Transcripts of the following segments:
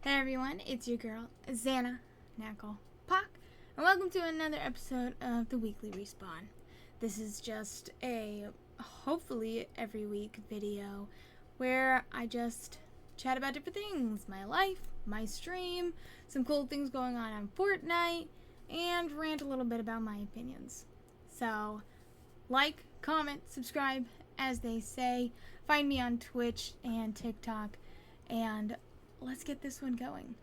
Hey everyone, it's your girl, Xana Knackle Pock, and welcome to another episode of the Weekly Respawn. This is just a, hopefully every week video where I just chat about different things, my life, my stream, some cool things going on Fortnite, and rant a little bit about my opinions. So, like, comment, subscribe, as they say. Find me on Twitch and TikTok, and let's get this one going.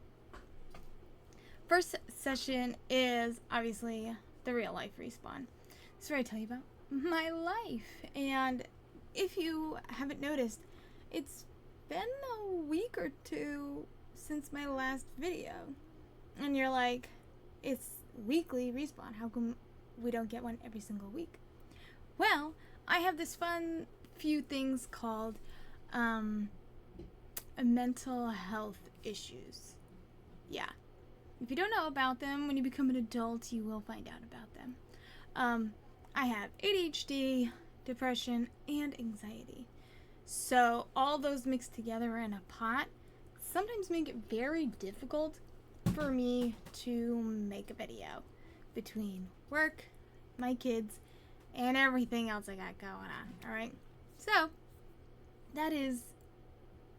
First session is obviously the real life respawn. This is where I tell you about my life. And if you haven't noticed, it's been a week or two since my last video. And you're like, it's weekly respawn. How come we don't get one every single week? Well, I have this fun few things called mental health issues. Yeah. If you don't know about them, when you become an adult, you will find out about them. I have ADHD, depression, and anxiety. So all those mixed together in a pot sometimes make it very difficult for me to make a video between work, my kids, and everything else I got going on. Alright? So, that is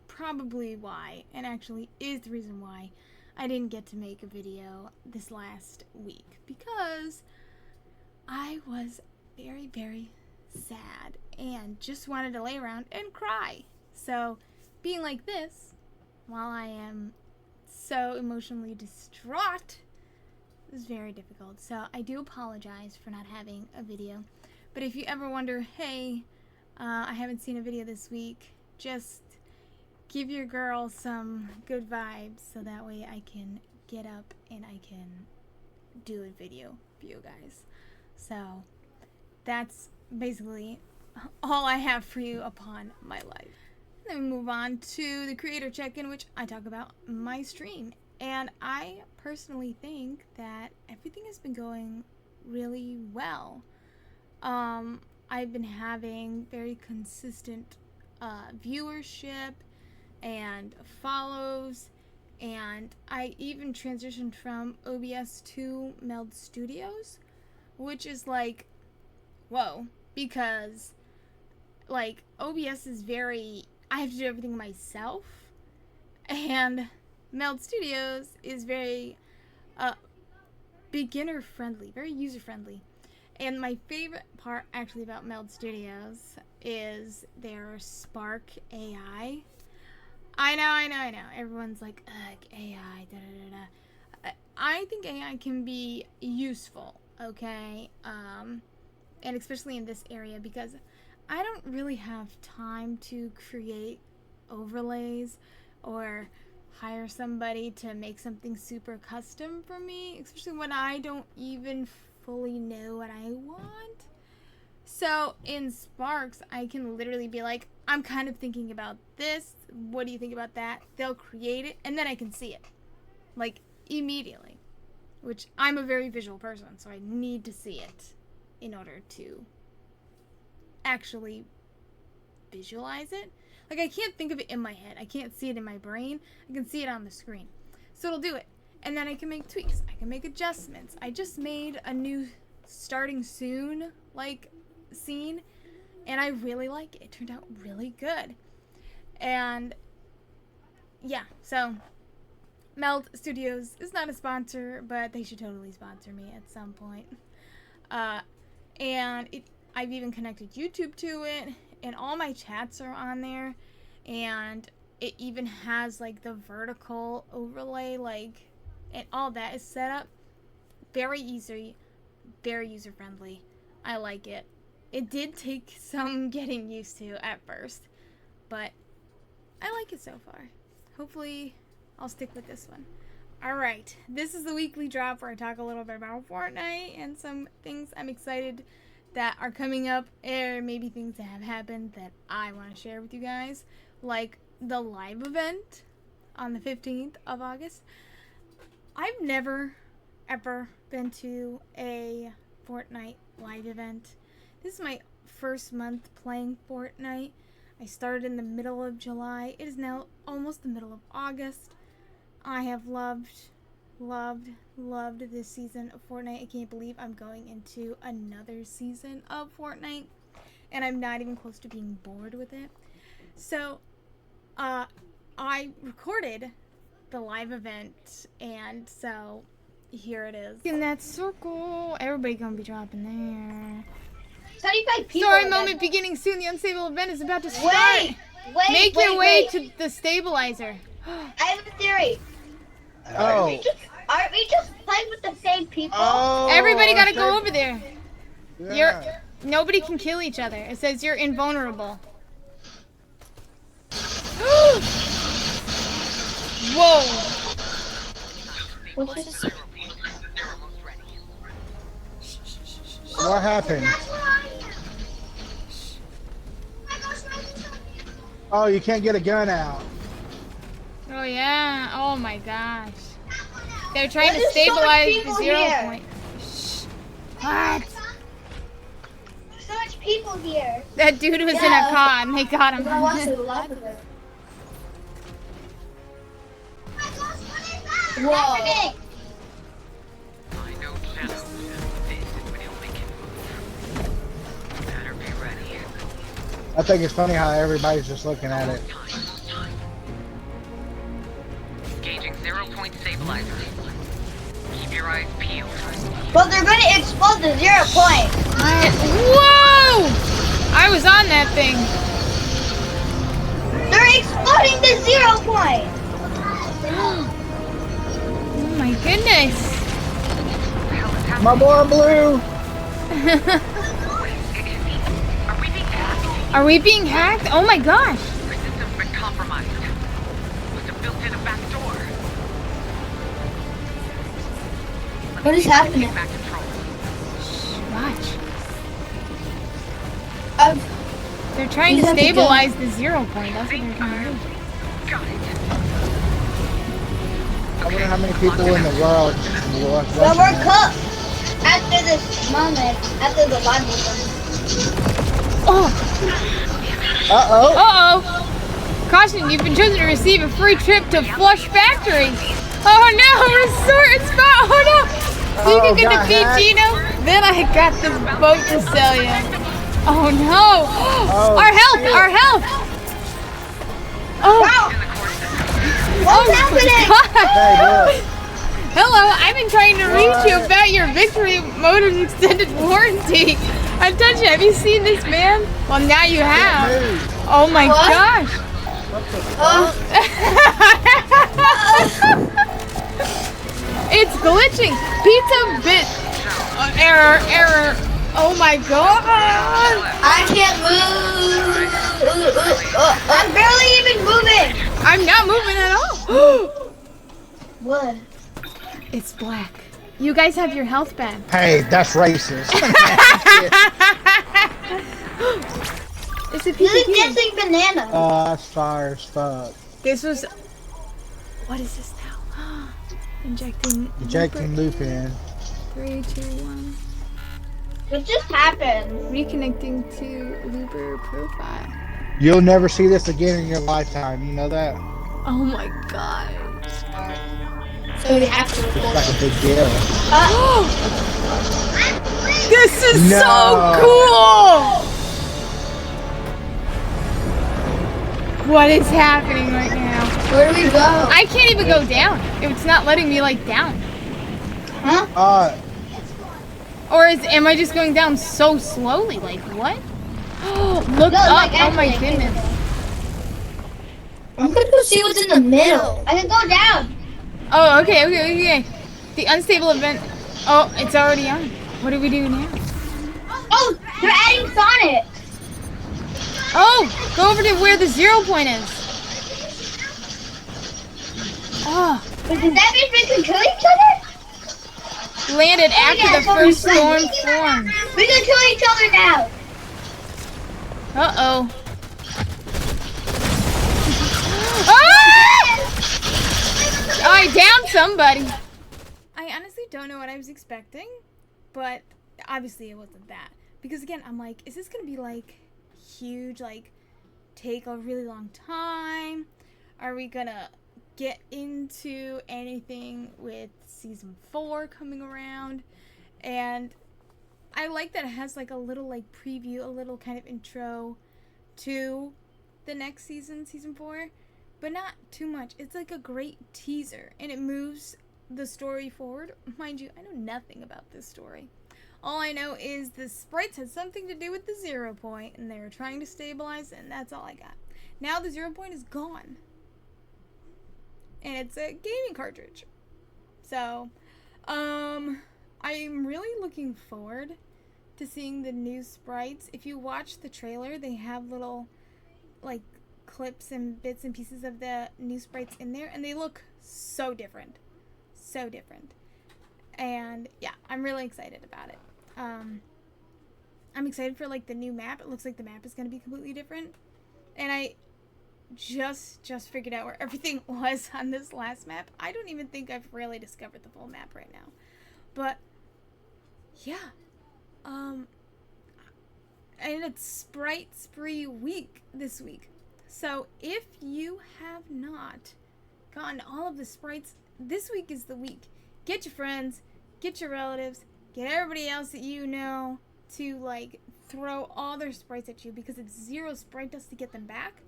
probably why, and actually is the reason why I didn't get to make a video this last week, because I was very, very sad and just wanted to lay around and cry. So being like this, while I am so emotionally distraught, is very difficult. So I do apologize for not having a video, but if you ever wonder, hey, I haven't seen a video this week, just give your girl some good vibes so that way I can get up and I can do a video for you guys. So that's basically all I have for you upon my life. Then we move on to the creator check-in, which I talk about my stream. And I personally think that everything has been going really well. I've been having very consistent viewership and follows, and I even transitioned from OBS to Meld Studios, which is like, whoa, because like OBS is very, I have to do everything myself, and Meld Studios is very beginner friendly, very user friendly. And my favorite part actually about Meld Studios is their Spark AI. I know. Everyone's like, ugh, AI, da-da-da-da. I think AI can be useful, okay? And especially in this area, because I don't really have time to create overlays or hire somebody to make something super custom for me, especially when I don't even fully know what I want. So in Sparks, I can literally be like, I'm kind of thinking about this. What do you think about that? They'll create it, and then I can see it, like, immediately. Which, I'm a very visual person, so I need to see it in order to actually visualize it. Like, I can't think of it in my head. I can't see it in my brain. I can see it on the screen. So it'll do it. And then I can make tweaks. I can make adjustments. I just made a new starting soon, like, scene, and I really like it. It turned out really good. And yeah, so Meld Studios is not a sponsor, but they should totally sponsor me at some point. And I've even connected YouTube to it, and all my chats are on there, and it even has like the vertical overlay, like, and all that is set up. Very easy, very user friendly. I like it. It did take some getting used to at first, but I like it so far. Hopefully, I'll stick with this one. Alright, this is the weekly drop where I talk a little bit about Fortnite and some things I'm excited that are coming up, or maybe things that have happened that I want to share with you guys, like the live event on the 15th of August. I've never, ever been to a Fortnite live event. This is my first month playing Fortnite. I started in the middle of July. It is now almost the middle of August. I have loved this season of Fortnite. I can't believe I'm going into another season of Fortnite, and I'm not even close to being bored with it. So, I recorded the live event, and so here it is. In that circle, everybody gonna be dropping there. 75 people. Story moment beginning soon. The unstable event is about to start. Wait, Make your way to the stabilizer. I have a theory. Oh. Aren't we just playing with the same people? Oh. Everybody gotta go over there. Yeah. Nobody can kill each other. It says you're invulnerable. Whoa. What happened? Oh, you can't get a gun out. Oh yeah. Oh my gosh. They're trying to There's so much stabilize the people 0 here. point. Shh. What? So much people here. That dude was in a Yeah. car and they got him. Whoa. I think it's funny how everybody's just looking at it. Engaging 0-point stabilizer. Keep your eyes peeled. Well, they're going to explode the 0 point. Whoa! I was on that thing. They're exploding the 0 point. Oh my goodness. My boy Blue! Are we being hacked? Oh my gosh. Our system's been compromised. Must have built in a back door. What is happening? Take back control. Watch. Um, They're trying You to have to go. stabilize the 0 point. That's what they're trying to do. Got it. I wonder how many people in the world watch well, we're that. cooked. After this moment, after the live event. Oh. Uh-oh. Uh-oh. Caution, you've been chosen to receive a free trip to Flush Factory. Oh no, resort spot. Oh no. So you Oh, can got defeat hacked. Gino? Then I got this boat to sell you. Oh no. Oh, Our health, shit. our health. Oh. Wow. Oh, What's happening? God. Hey, look. Hello, I've been trying to reach you about your Victory Motors extended warranty. Attention, have you seen this man? Well, now you have. Hey, Oh my What? gosh. It's glitching. Pizza bit. Error. Oh my god. I can't move. I'm barely even moving. I'm not moving at all. What? It's black. You guys have your health back. Hey, that's racist. It's a This piece is of dancing banana. Oh, that's fire as fuck. This was. What is this now? Injecting. Ejecting Lupin. 3, 2, 1. What just happened? Reconnecting to Looper profile. You'll never see this again in your lifetime. You know that? Oh my god. So we have to It's record. like a big deal. This is No. so cool! What is happening right now? Where do we go? I can't even go down. It's not letting me like down. Huh? Or am I just going down so slowly? Like what? Look No, up! like, Oh my actually, goodness! I'm gonna go see what's in the middle. I can go down. Oh, okay. The unstable event. Oh, it's already on. What do we do now? Oh, they're adding Sonic. Oh, go over to where the 0 point is. Oh, Does that mean we can kill each other? landed after yeah, the it's already first storm fine. formed. We can kill each other now. Uh-oh. Ah! I downed somebody. I honestly don't know what I was expecting, but obviously it wasn't that. Because again, I'm like, is this gonna be like huge, like take a really long time? Are we gonna get into anything with season 4 coming around, and I like that it has like a little like preview, a little kind of intro to the next season, season 4, but not too much. It's like a great teaser, and it moves the story forward. Mind you, I know nothing about this story. All I know is the sprites had something to do with the 0 point, and they were trying to stabilize it, and that's all I got. Now the 0 point is gone, and it's a gaming cartridge. So, I'm really looking forward to seeing the new sprites. If you watch the trailer, they have little, like, clips and bits and pieces of the new sprites in there, and they look so different. So different. And, yeah, I'm really excited about it. I'm excited for, like, the new map. It looks like the map is going to be completely different. And I just figured out where everything was on this last map. I don't even think I've really discovered the full map right now. But, yeah. And it's Sprite Spree week this week. So, if you have not gotten all of the sprites, this week is the week. Get your friends, get your relatives, get everybody else that you know to, like, throw all their sprites at you, because it's 0 sprite dust to get them back.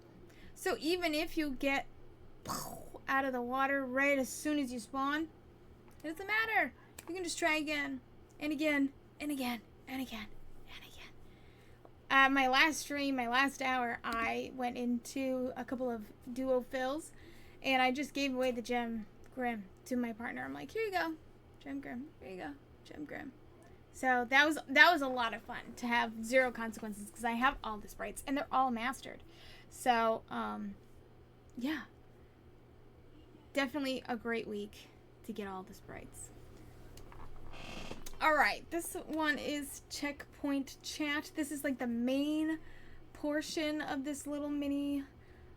So even if you get out of the water right as soon as you spawn, it doesn't matter. You can just try again and again and again and again and again. At my last stream, my last hour, I went into a couple of duo fills, and I just gave away the Gem Grim to my partner. I'm like, here you go, Gem Grim. Here you go, Gem Grim. So that was a lot of fun to have 0 consequences, because I have all the sprites and they're all mastered. So, yeah. Definitely a great week to get all the sprites. Alright, this one is Checkpoint Chat. This is like the main portion of this little mini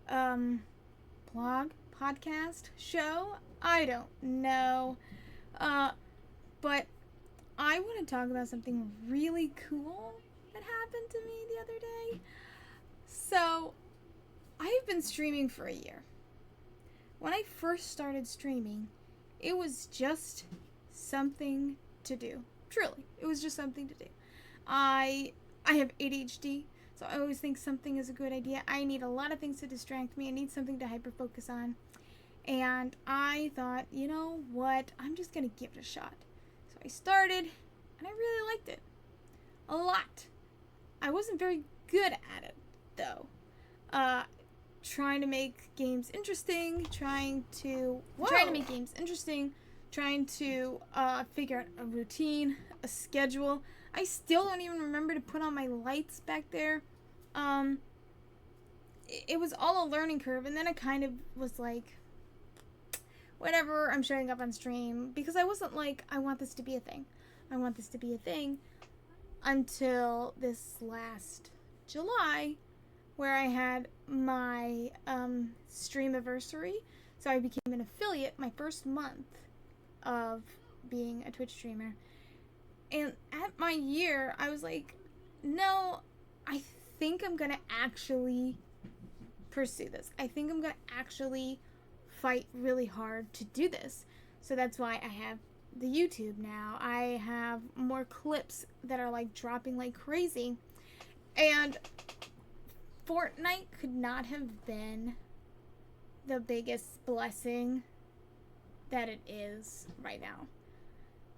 blog, podcast, show. I don't know. But I want to talk about something really cool that happened to me the other day. So, I've been streaming for a year. When I first started streaming, it was just something to do. Truly, it was just something to do. I have ADHD, so I always think something is a good idea. I need a lot of things to distract me. I need something to hyper-focus on. And I thought, you know what? I'm just going to give it a shot. So I started, and I really liked it. A lot. I wasn't very good at it, though. Trying to make games interesting, trying to figure out a routine, a schedule. I still don't even remember to put on my lights back there. It was all a learning curve, and then I kind of was like, whatever, I'm showing up on stream, because I wasn't like, I want this to be a thing. I want this to be a thing until this last July, where I had my streamiversary. So I became an affiliate my first month of being a Twitch streamer. And at my year, I was like, no, I think I'm gonna actually pursue this. I think I'm gonna actually fight really hard to do this. So that's why I have the YouTube now. I have more clips that are like dropping like crazy. And Fortnite could not have been the biggest blessing that it is right now,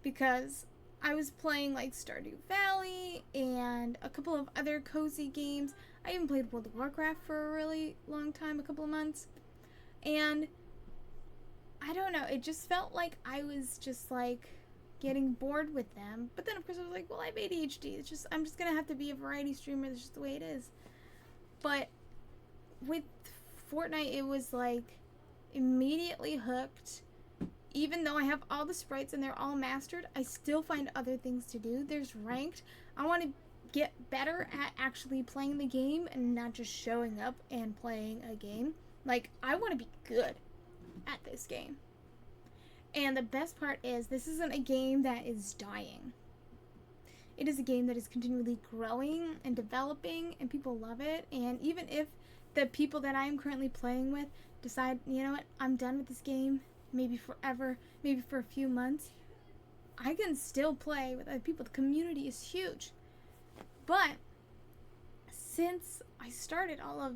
because I was playing like Stardew Valley and a couple of other cozy games. I even played World of Warcraft for a really long time, a couple of months, and I don't know, it just felt like I was just like getting bored with them. But then of course I was like, well, I have ADHD, it's just, I'm just gonna have to be a variety streamer, that's just the way it is. But with Fortnite, it was like immediately hooked. Even though I have all the sprites and they're all mastered, I still find other things to do. There's ranked. I want to get better at actually playing the game and not just showing up and playing a game. Like, I want to be good at this game. And the best part is, this isn't a game that is dying. It is a game that is continually growing and developing, and people love it. And even if the people that I am currently playing with decide, you know what, I'm done with this game, maybe forever, maybe for a few months, I can still play with other people. The community is huge. But since I started all of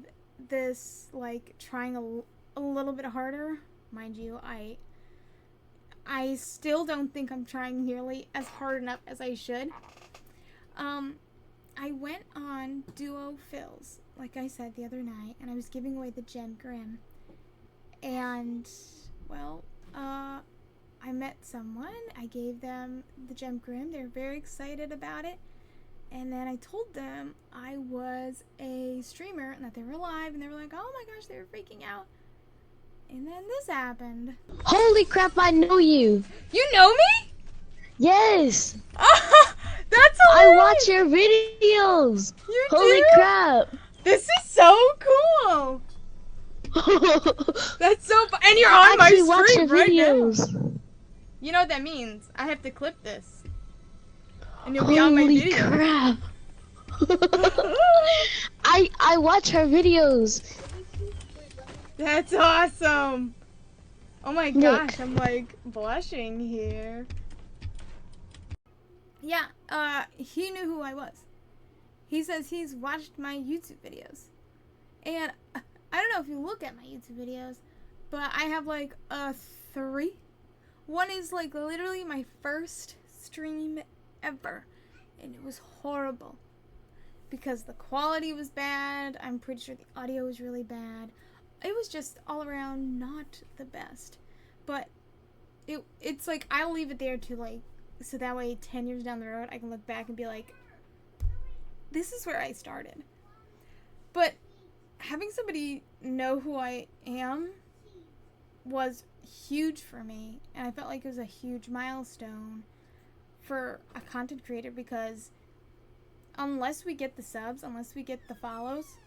this, like, trying a little bit harder, mind you, I still don't think I'm trying nearly as hard enough as I should. I went on Duo Fills, like I said the other night, and I was giving away the Gem Grim. And, well, I met someone. I gave them the Gem Grim. They were very excited about it. And then I told them I was a streamer and that they were live, and they were like, oh my gosh, they were freaking out. And then this happened. Holy crap, I know you. You know me? Yes. That's I hilarious. watch your videos. You Holy do? crap. This is so cool. That's so fun. And you're on my Actually watch stream your right now. videos. You know what that means? I have to clip this. And you'll be on my Holy video. crap. I watch her videos. That's awesome. Oh my Look. gosh, I'm like blushing here. Yeah, he knew who I was. He says he's watched my YouTube videos. And I don't know if you look at my YouTube videos, but I have like 3. One is like literally my first stream ever, and it was horrible because the quality was bad. I'm pretty sure the audio was really bad. It was just all around not the best. But it's like I'll leave it there to like, so that way 10 years down the road I can look back and be like, this is where I started. But having somebody know who I am was huge for me, and I felt like it was a huge milestone for a content creator, because unless we get the subs, unless we get the follows,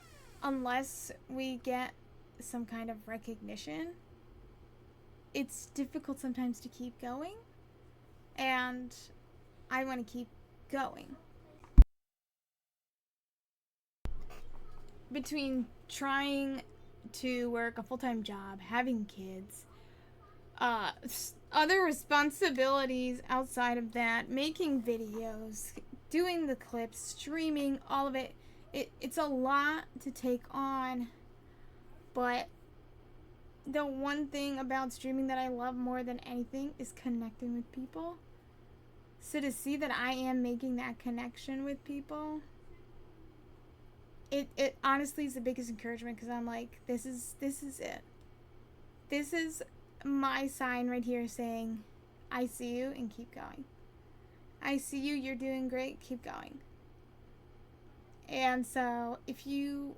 unless we get some kind of recognition, it's difficult sometimes to keep going, and I want to keep going. Between trying to work a full-time job, having kids, other responsibilities outside of that, making videos, doing the clips, streaming, all of it, it's a lot to take on. But the one thing about streaming that I love more than anything is connecting with people. So to see that I am making that connection with people, it honestly is the biggest encouragement, because I'm like, this is it. This is my sign right here saying, I see you and keep going. I see you, you're doing great, keep going. And so if you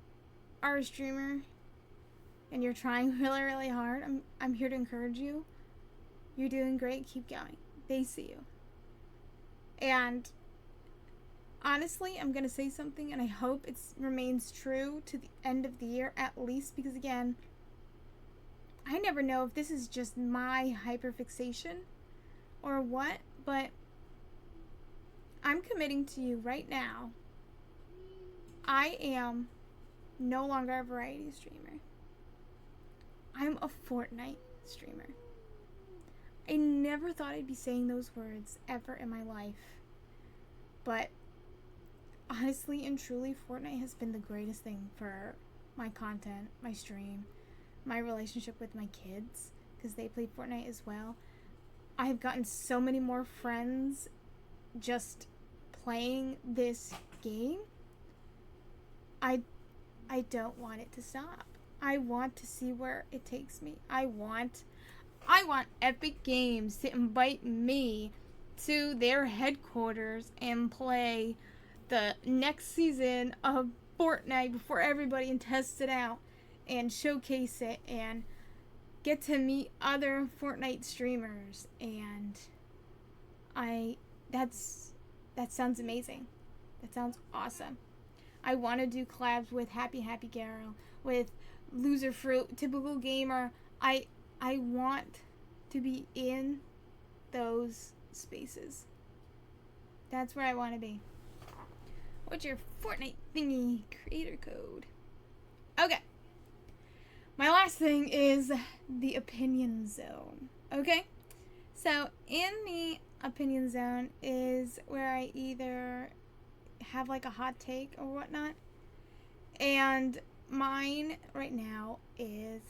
are a streamer and you're trying really, really hard, I'm here to encourage you. You're doing great, keep going. They see you. And honestly, I'm going to say something, and I hope it remains true to the end of the year at least, because again, I never know if this is just my hyperfixation or what, but I'm committing to you right now. I am no longer a variety streamer. I'm a Fortnite streamer. I never thought I'd be saying those words ever in my life, but honestly and truly, Fortnite has been the greatest thing for my content, my stream, my relationship with my kids, because they play Fortnite as well. I have gotten so many more friends just playing this game. I don't want it to stop. I want to see where it takes me. I want Epic Games to invite me to their headquarters and play the next season of Fortnite before everybody and test it out and showcase it and get to meet other Fortnite streamers. And that sounds amazing. That sounds awesome. I want to do collabs with Happy Girl, with Loser Fruit, Typical Gamer. I want to be in those spaces. That's where I want to be. What's your Fortnite thingy creator code? Okay. My last thing is the opinion zone. Okay? So, in the opinion zone is where I either have like a hot take or whatnot. And mine right now is,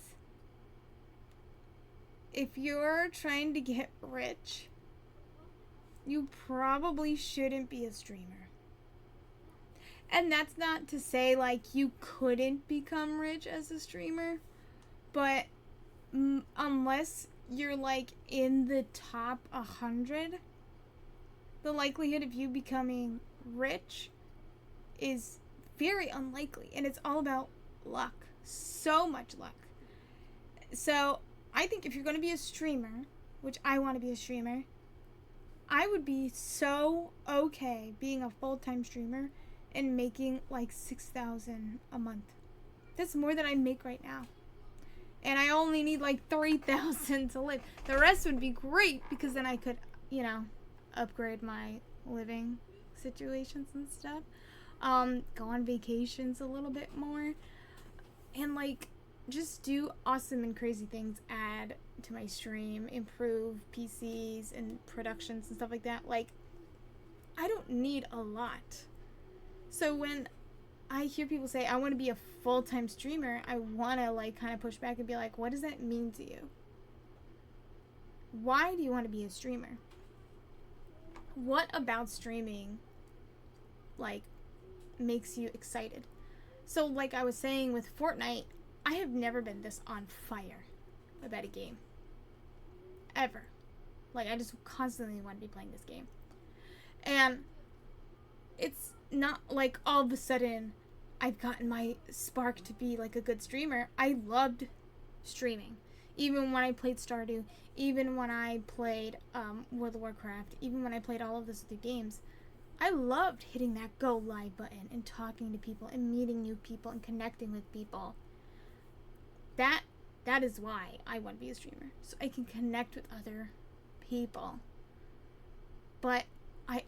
if you're trying to get rich, you probably shouldn't be a streamer. And that's not to say like you couldn't become rich as a streamer, but unless you're like in the top 100, the likelihood of you becoming rich is very unlikely, and it's all about luck. So much luck. So I think if you're going to be a streamer, which I want to be a streamer, I would be so okay being a full-time streamer and making like $6,000 a month. That's more than I make right now. And I only need like $3,000 to live. The rest would be great because then I could, you know, upgrade my living situations and stuff. Go on vacations a little bit more. And like just do awesome and crazy things, add to my stream, improve PCs and productions and stuff like that. Like, I don't need a lot. So when I hear people say, I want to be a full-time streamer, I want to like kind of push back and be like, what does that mean to you? Why do you want to be a streamer? What about streaming like makes you excited? So like I was saying with Fortnite, I have never been this on fire about a game. Ever. Like, I just constantly want to be playing this game. And it's not like all of a sudden I've gotten my spark to be like a good streamer. I loved streaming. Even when I played Stardew, even when I played World of Warcraft, even when I played all of those other games, I loved hitting that go live button and talking to people and meeting new people and connecting with people. That is why I want to be a streamer, so I can connect with other people. But I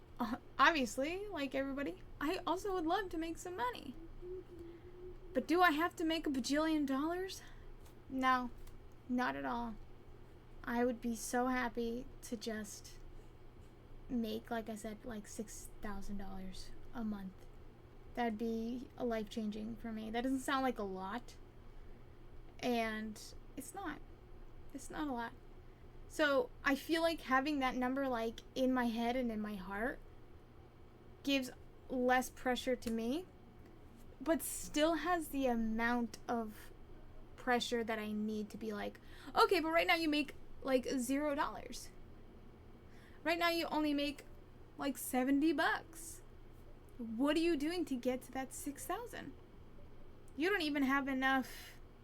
obviously, like everybody, I also would love to make some money. But do I have to make $1 bajillion? No, not at all. I would be so happy to just make, like I said, like $6,000 a month. That'd be life-changing for me. That doesn't sound like a lot. And it's not a lot. So I feel like having that number like in my head and in my heart gives less pressure to me, but still has the amount of pressure that I need to be like, okay, but right now you make like $0. Right now you only make like $70. What are you doing to get to that 6,000? You don't even have enough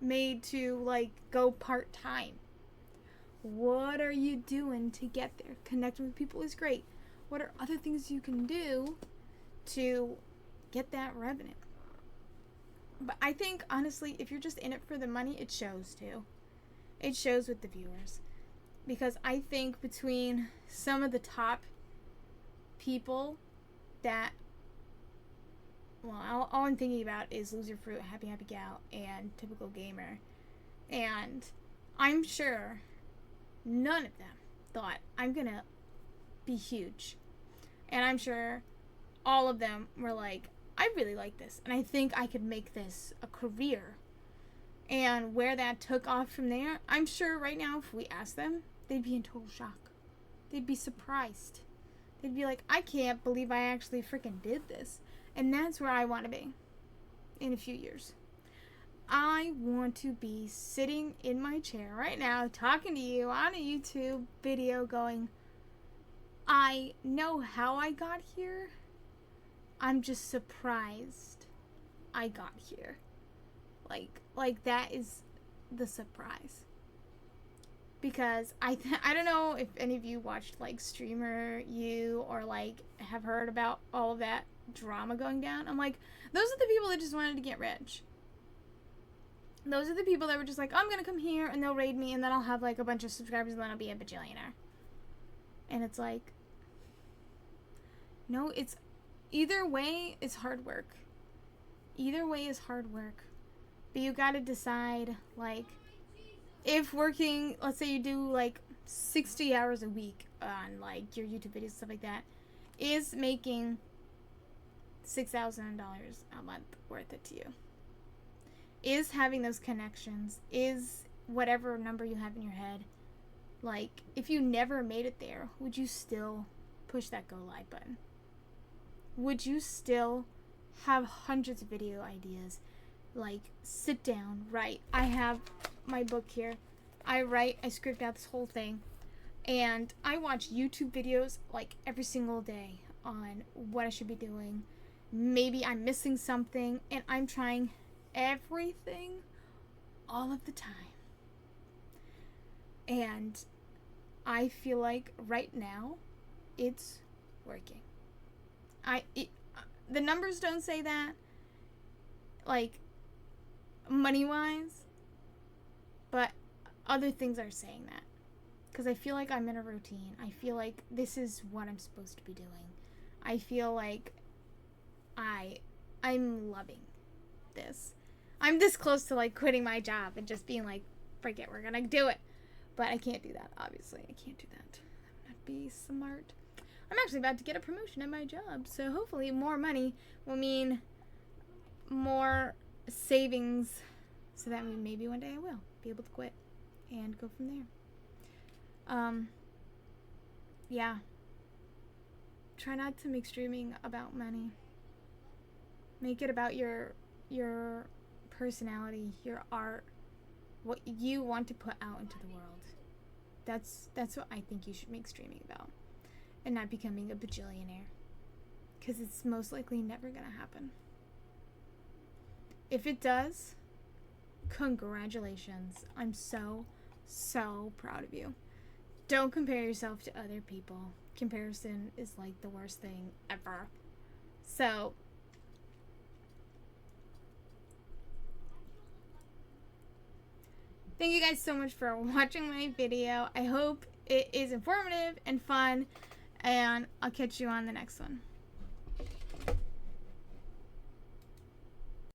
made to like go part-time. What are you doing to get there? Connecting with people is great. What are other things you can do to get that revenue? But I think honestly, if you're just in it for the money, it shows too. It shows with the viewers. Because I think between some of the top people that, well, all I'm thinking about is Loser Fruit, Happy Happy Gal, and Typical Gamer. And I'm sure none of them thought I'm gonna be huge. And I'm sure all of them were like, I really like this, and I think I could make this a career. And where that took off from there, I'm sure right now if we asked them, they'd be in total shock. They'd be surprised. They'd be like, I can't believe I actually freaking did this. And that's where I want to be in a few years. I want to be sitting in my chair right now talking to you on a YouTube video going, I know how I got here. I'm just surprised I got here. Like that is the surprise. Because I don't know if any of you watched like Streamer U or like have heard about all of that drama going down. I'm like, those are the people that just wanted to get rich. Those are the people that were just like, I'm gonna come here and they'll raid me and then I'll have like a bunch of subscribers and then I'll be a bajillionaire. And it's like, no, it's either way is hard work. Either way is hard work. But you gotta decide, like, if working, let's say you do like 60 hours a week on like your YouTube videos, stuff like that, is making $6,000 a month worth it to you? Is having those connections, is whatever number you have in your head, like, if you never made it there, would you still push that go live button? Would you still have hundreds of video ideas? Like, sit down, write. I have my book here. I write, I script out this whole thing. And I watch YouTube videos like every single day on what I should be doing. Maybe I'm missing something, and I'm trying everything all of the time. And I feel like right now it's working. The numbers don't say that, like, money-wise, but other things are saying that. Because I feel like I'm in a routine. I feel like this is what I'm supposed to be doing. I feel like I'm loving this. I'm this close to, like, quitting my job and just being like, frick it, we're gonna do it. But I can't do that, obviously. I can't do that. That would not be smart. I'm actually about to get a promotion at my job, so hopefully more money will mean more savings, so that maybe one day I will be able to quit and go from there. Yeah. Try not to make streaming about money. Make it about your personality, your art, what you want to put out into the world. That's what I think you should make streaming about, and not becoming a bajillionaire, because it's most likely never gonna happen. If it does, congratulations. I'm so proud of you. Don't compare yourself to other people. Comparison is like the worst thing ever. So, thank you guys so much for watching my video. I hope it is informative and fun, and I'll catch you on the next one.